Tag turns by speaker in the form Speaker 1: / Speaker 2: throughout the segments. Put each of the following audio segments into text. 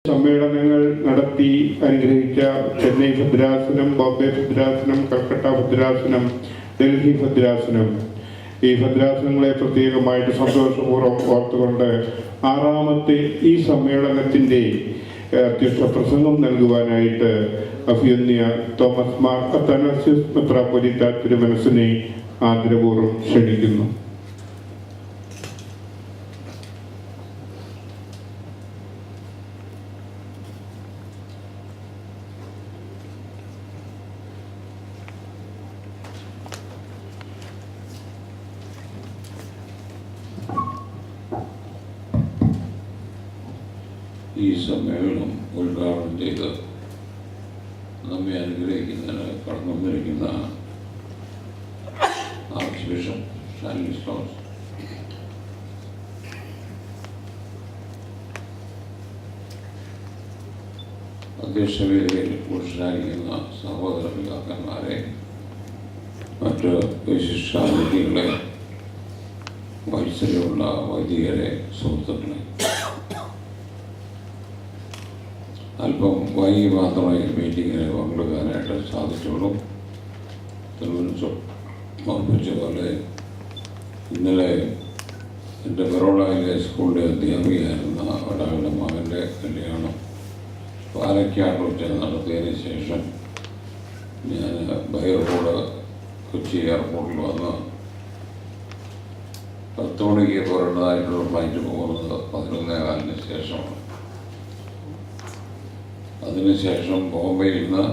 Speaker 1: സമ്മേളനങ്ങൾ നടത്തി അനുഗ്രഹിച്ച ചെന്നൈ ഭദ്രാസനം, ബോംബെ ഭദ്രാസനം, കൽക്കട്ട ഭദ്രാസനം, ഡൽഹി ഭദ്രാസനം, ഈ ഭദ്രാസനങ്ങളെ പ്രത്യേകമായിട്ട് സന്തോഷപൂർവ്വം ഓർത്തുകൊണ്ട് ആറാമത്തെ ഈ സമ്മേളനത്തിൻ്റെ അധ്യക്ഷ പ്രസംഗം നൽകുവാനായിട്ട് അഭിയന്യ തോമസ് മാർ അത്തനാസ്യോസ് മെത്രാപ്പൊലീത്ത തിരുമനസിനെ ആദരപൂർവ്വം ക്ഷണിക്കുന്നു.
Speaker 2: ഈ സമ്മേളനം ഉദ്ഘാടനം ചെയ്ത് നമ്മെ അനുഗ്രഹിക്കുന്നതിന് കടന്നു വന്നിരിക്കുന്ന ആർച്ച് ബിഷപ്പ് സ്റ്റാനിസ്ലാസ്, അധ്യക്ഷവേദിയിൽ പുരുഷനായിരിക്കുന്ന സഹോദര പിതാക്കന്മാരെ, മറ്റ് വിശിഷ്ടാതിഥികളെ, വാത്സല്യമുള്ള വൈദികരെ, സുഹൃത്തുക്കളെ, അല്പം വൈകി മാത്രമേ മീറ്റിങ്ങിന് പങ്കെടുക്കാനായിട്ട് സാധിച്ചുള്ളൂ. ഓർമ്മിച്ച പോലെ ഇന്നലെ എൻ്റെ ബറോഡയിലെ സ്കൂളിലെ അധ്യാപികയായിരുന്ന ഒരാളുടെ മകൻ്റെ കല്യാണം പാലക്കാട് വെച്ച് നടത്തിയതിന് ശേഷം ഞാൻ ബൈറോഡ് കൊച്ചി എയർപോർട്ടിൽ വന്ന് 10 മണിക്ക് പുറപ്പെട്ടതായിട്ടുള്ള ഫ്ലൈറ്റ് പോകുന്നത് 11:15 ശേഷമാണ്. അതിനുശേഷം ബോംബെയിൽ നിന്ന്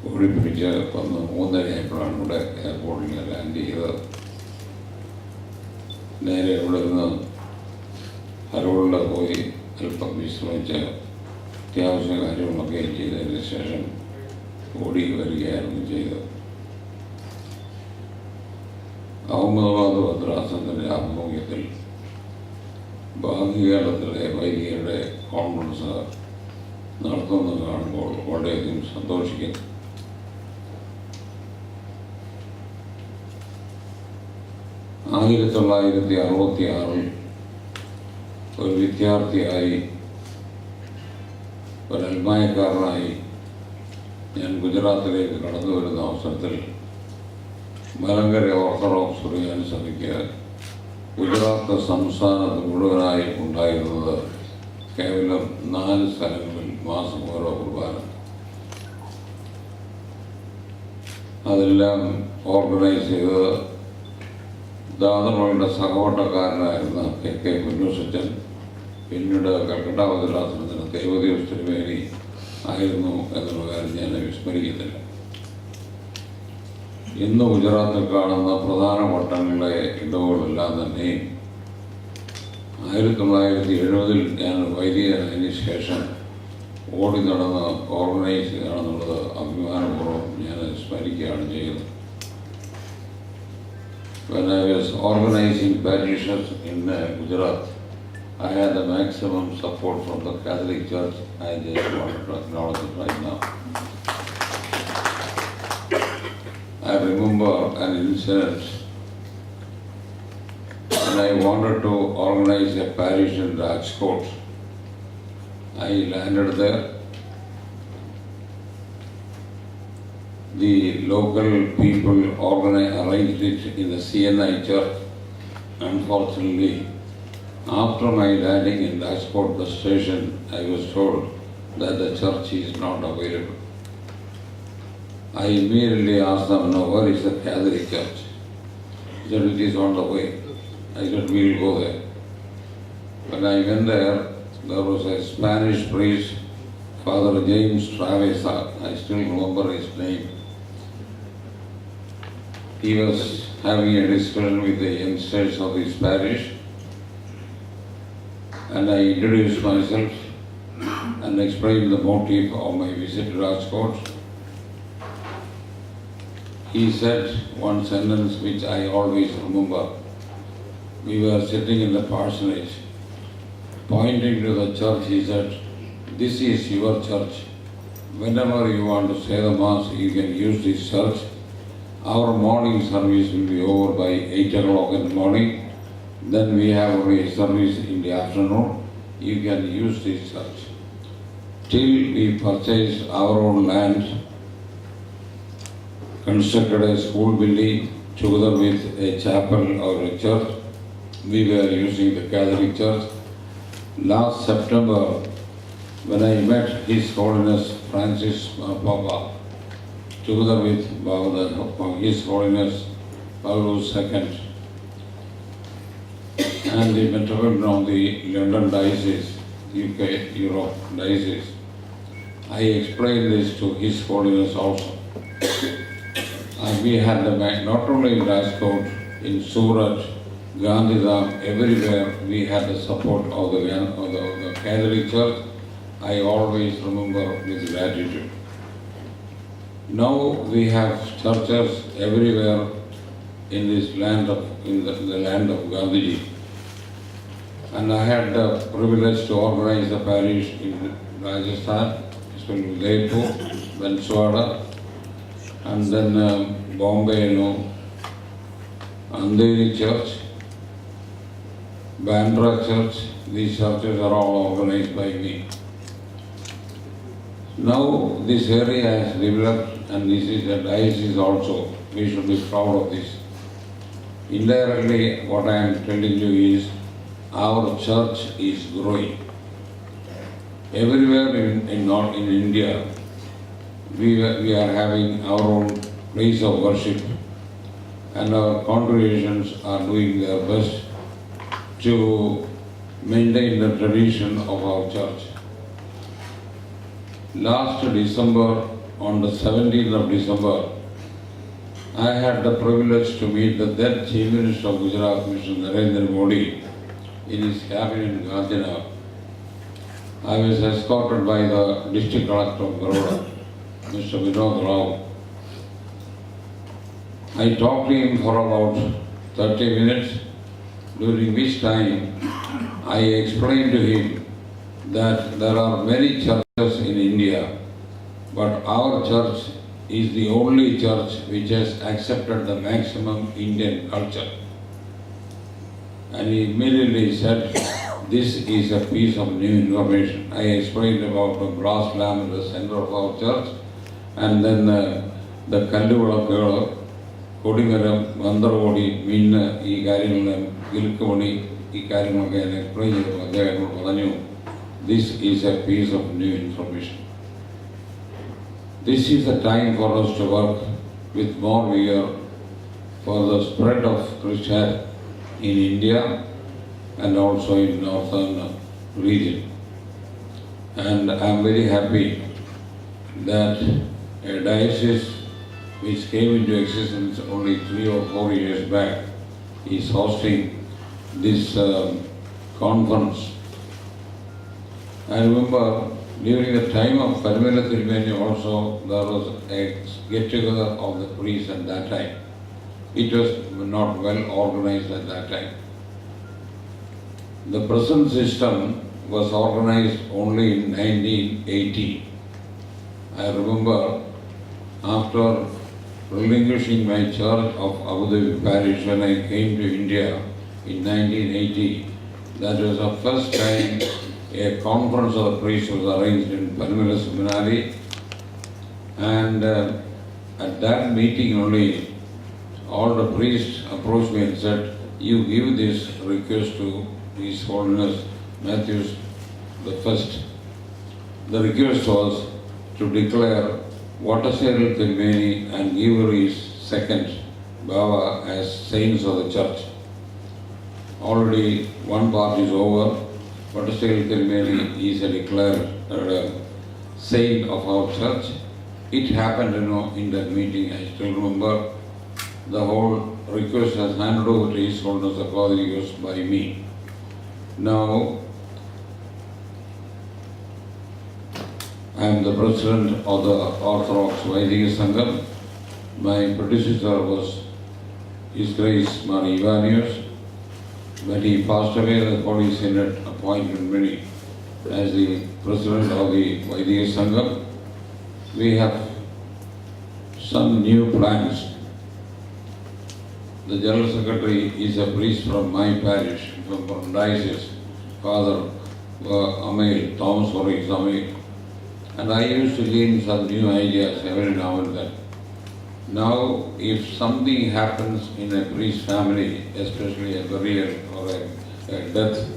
Speaker 2: ഓടിപ്പിടിച്ച് വന്ന് 3:30 ഇവിടെ എയർപോർട്ടിൽ ലാൻഡ് ചെയ്ത് നേരെ ഇവിടെ നിന്ന് ഹരോളിൽ പോയി അല്പം വിശ്രമിച്ച് അത്യാവശ്യ കാര്യങ്ങളൊക്കെ ചെയ്തതിന് ശേഷം ഓടി വരികയായിരുന്നു ചെയ്തത്. അഹമ്മദാബാദ് ഭദ്രാസനത്തിൻ്റെ ആഭിമുഖ്യത്തിൽ ഭാവികാലത്തിലെ വൈദികരുടെ കോൺഫറൻസ് നടത്തുന്നത് കാണുമ്പോൾ വളരെയധികം സന്തോഷിക്കുന്നു. ആയിരത്തി 1966 ഒരു വിദ്യാർത്ഥിയായി, ഒരു അൽമായക്കാരനായി ഞാൻ ഗുജറാത്തിലേക്ക് കടന്നു വരുന്ന അവസരത്തിൽ മലങ്കര ഓർത്തഡോക്സ് സുറിയാനി സഭയ്ക്ക് ഗുജറാത്ത് സംസ്ഥാനത്ത് മുഴുവനായി ഉണ്ടായിരുന്നത് കേവലം 4 സ്ഥലങ്ങളിൽ മാസം ഓരോ കുർബാന. അതെല്ലാം ഓർഗനൈസ് ചെയ്ത് ദാദമകളുടെ സഹോട്ടക്കാരനായിരുന്ന KK കുഞ്ഞുസച്ചൻ, പിന്നീട് കൽക്കട്ട ഭദ്രാസനത്തിന് ദൈവദീപ് തിരുമേനി ആയിരുന്നു എന്നുള്ള കാര്യം ഞാൻ വിസ്മരിക്കുന്നില്ല. ഇന്ന് ഗുജറാത്തിൽ കാണുന്ന പ്രധാന പട്ടണങ്ങളിലെ ഇടവുകളെല്ലാം തന്നെയും 1970 ഞാൻ വൈദികനായതിനു ശേഷം ഓടി നടന്ന് ഓർഗനൈസ് ചെയ്യുകയാണെന്നുള്ളത് അഭിമാനപൂർവ്വം ഞാൻ സ്മരിക്കുകയാണ് ചെയ്യുന്നത്. When I was organizing parishes in Gujarat, I had the maximum support from the Catholic Church. I just wanted to acknowledge it right now. I remember an incident when I wanted to organize a parish in Rajkot. I landed there. The local people arranged it in the CNI church. Unfortunately, after my landing in Rajkot bus station, I was told that the church is not available. I immediately asked them, "No, where is the Catholic church?" They said, "It is on the way." I said, "We'll go there." When I went there, there was a Spanish priest, Father James Travesa. I still remember his name. He was having a discussion with the youngsters of his parish, and I introduced myself and explained the motive of my visit to Rajkot. He said one sentence which I always remember. We were sitting in the parsonage. Pointing to the church, he said, "This is your church. Whenever you want to say the Mass, you can use this church. Our morning service will be over by 8 o'clock in the morning. Then we have a service in the afternoon. You can use this church." Still, we purchased our own land, constructed a school building together with a chapel or a church. We were using the Catholic Church. Last September, when I met His Holiness Francis Papa, together with His Holiness Paulus II, and the Metropolitan of the London Diocese, UK, Europe Diocese, I explained this to His Holiness also. And we had not only in Rajkot, in Surat, Gandhidham, everywhere we had the support of the Catholic Church. I always remember with gratitude. Now we have churches everywhere in this land in the land of Gandhiji. And I had the privilege to organize the parish in Rajasthan, especially Udaipur, Banswara, and then Bombay, Andheri Church, Bandra Church. These churches are all organized by me. Now this area has developed, and this is a diocese also. We should be proud of this. Indirectly, what I am telling you is, our church is growing. Everywhere in India, we are having our own place of worship, and our congregations are doing their best to maintain the tradition of our church. Last December, on the 17th of December, I had the privilege to meet the then Chief Minister of Gujarat, Mr. Narendra Modi, in his cabin in Gandhinagar. I was escorted by the District Collector of Baroda, Mr. Vinod Rao. I talked to him for about 30 minutes, during which time I explained to him that there are many churches in India, but our church is the only church which has accepted the maximum Indian culture. And he immediately said, this is a piece of new information. I explained about the brass lamp in the center of our church, and then the Kalluvalakku, Kodimaram, Mandravodi, Minna, E. Karimam, Gilkoni, E. Karimam, and explained. This is a piece of new information. This is the time for us to work with more vigor for the spread of Christianity in India and also in northern region. And I am very happy that a diocese which came into existence only 3 or 4 years back is hosting this conference. I remember during the time of Parimala Tirumeni also there was a get-together of the priests at that time. It was not well organized at that time. The present system was organized only in 1980. I remember after relinquishing my charge of Abu Dhabi parish when I came to India in 1980, that was the first time a conference of the priests was arranged in Parimala Seminary, and at that meeting only all the priests approached me and said, you give this request to His Holiness Matthews the First. The request was to declare Vattasseril Tirumeni and Givaris second Baba as saints of the church. Already one part is over. Vattasseril Tirumeni is a declared saint of our church. It happened, in that meeting. I still remember the whole request was handed over to His Holiness the Father by me. Now, I am the president of the Orthodox Vaidika Sangam. My predecessor was His Grace Mari Ivanius. When he passed away, the Holy Synod appointed me as the president of the Vaidika Sangam. We have some new plans. The General Secretary is a priest from my parish, from diocese, Father Amel, Thomas Horace Amel. and I used to gain some new ideas every now and then. Now, if something happens in a priest family, especially a burial or a death,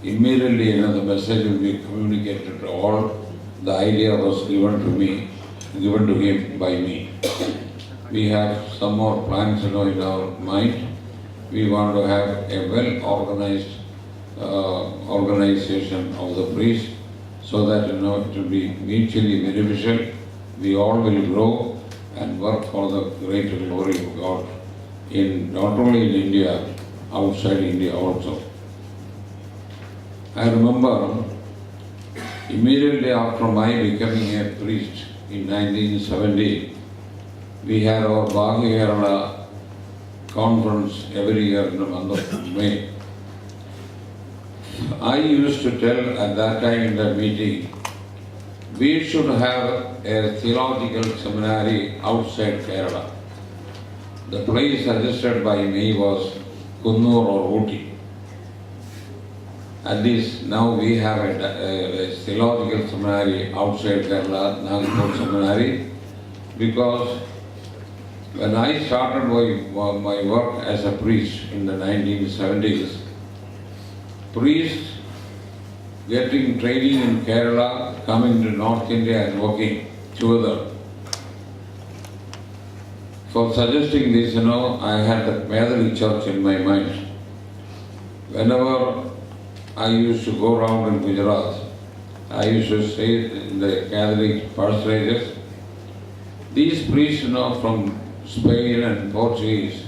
Speaker 2: immediately the message will be communicated to all. The idea was given to him by me. We have some more plans in our mind. We want to have a well-organized organization of the priest so that it will be mutually beneficial. We all will grow and work for the greater glory of God not only in India, outside India also. I remember immediately after my becoming a priest in 1970, we had our Bhagya conference every year in the month of May. I used to tell at that time in the meeting, we should have a theological seminary outside Kerala. The place suggested by me was Kunnur or Ooty. At least now we have a theological seminary outside Kerala, Nagpur Seminary, because when I started my work as a priest in the 1970s, priests getting training in Kerala, coming to North India and working together. For suggesting this, I had the Medali Church in my mind. Whenever I used to go around in Gujarat, I used to stay in the Catholic parsonages. These priests, from Spain and Portuguese,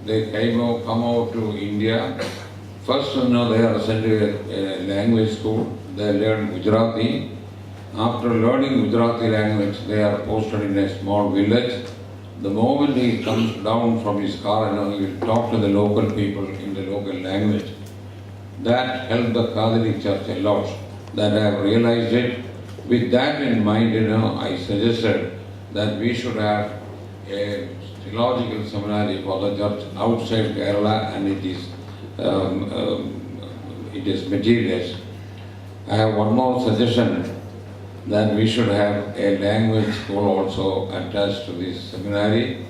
Speaker 2: they come out to India. First, they are sent to a language school. They learn Gujarati. After learning Gujarati language, they are posted in a small village. The moment he comes down from his car, he will talk to the local people in the local language. That helped the Catholic Church a lot. That I have realized it. With that in mind, I suggested that we should have a theological seminary for the church outside Kerala, and it is materialized. I have one more suggestion, that we should have a language school also attached to this seminary,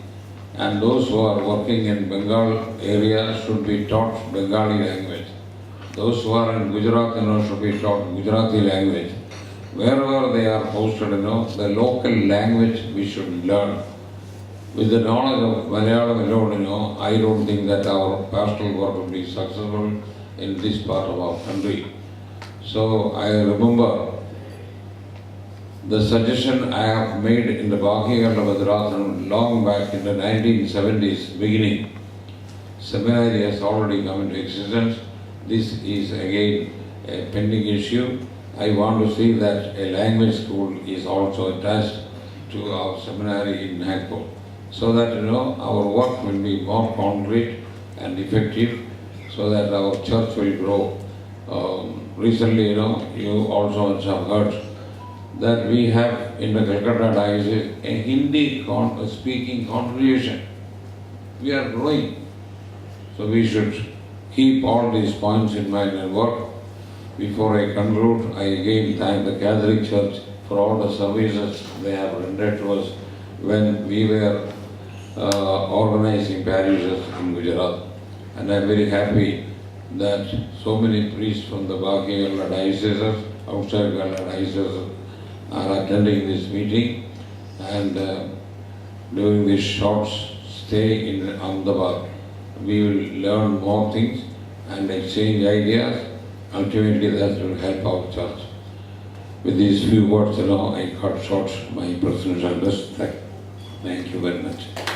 Speaker 2: and those who are working in Bengal area should be taught Bengali language. Those who are in Gujarat should be taught Gujarati language. Wherever they are posted, the local language we should learn. With the knowledge of Malayalam alone, I don't think that our pastoral work will be successful in this part of our country. So I remember the suggestion I have made in the Bhagya Bhadrasanam long back in the 1970s beginning. Seminary has already come into existence. This is again a pending issue. I want to see that a language school is also attached to our seminary in Nagpur, so that our work will be more concrete and effective, so that our church will grow. Recently, you also must have heard that we have in the Calcutta Diocese a Hindi speaking congregation. We are growing. So we should keep all these points in mind and work. Before I conclude, I again thank the Catholic Church for all the services they have rendered to us when we were organizing parishes in Gujarat. And I am very happy that so many priests from the Bhagya dioceses, outside Kerala dioceses, are attending this meeting, and during this short stay in Ahmedabad, we will learn more things and exchange ideas. Ultimately, that will help our church. With these few words, I cut short my personal address. Thank you very much.